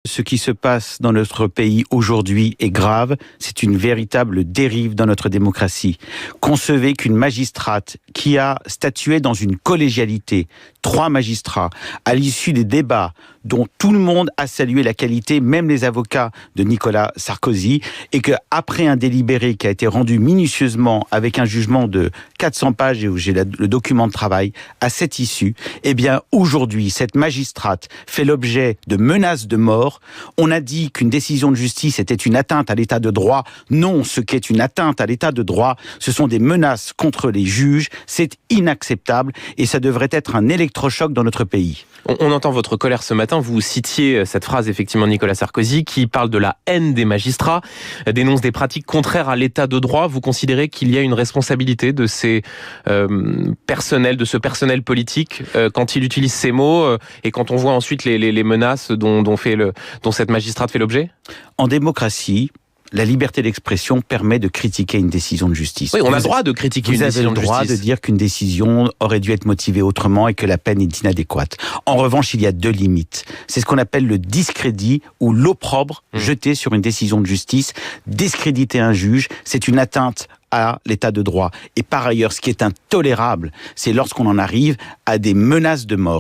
Ce qui se passe dans notre pays aujourd'hui est grave. C'est une véritable dérive dans notre démocratie. Concevez qu'une magistrate qui a statué dans une collégialité, 3 magistrats, à l'issue des débats dont tout le monde a salué la qualité, même les avocats de Nicolas Sarkozy, et qu'après un délibéré qui a été rendu minutieusement avec un jugement de 400 pages et où j'ai le document de travail, à cette issue, eh bien aujourd'hui, cette magistrate fait l'objet de menaces de mort. On a dit qu'une décision de justice était une atteinte à l'état de droit. Non, ce qu'est une atteinte à l'état de droit, ce sont des menaces contre les juges. C'est inacceptable et ça devrait être un électrochoc dans notre pays. On entend votre colère ce matin. Vous citiez cette phrase, effectivement, de Nicolas Sarkozy, qui parle de la haine des magistrats, dénonce des pratiques contraires à l'état de droit. Vous considérez qu'il y a une responsabilité de ces personnels, de ce personnel politique, quand il utilise ces mots et quand on voit ensuite les menaces dont cette magistrate fait l'objet ? En démocratie, la liberté d'expression permet de critiquer une décision de justice. Oui, on a le droit de critiquer une décision de justice. Vous avez le droit de dire qu'une décision aurait dû être motivée autrement et que la peine est inadéquate. En revanche, il y a 2 limites. C'est ce qu'on appelle le discrédit ou l'opprobre jeté sur une décision de justice. Discréditer un juge, c'est une atteinte à l'état de droit. Et par ailleurs, ce qui est intolérable, c'est lorsqu'on en arrive à des menaces de mort.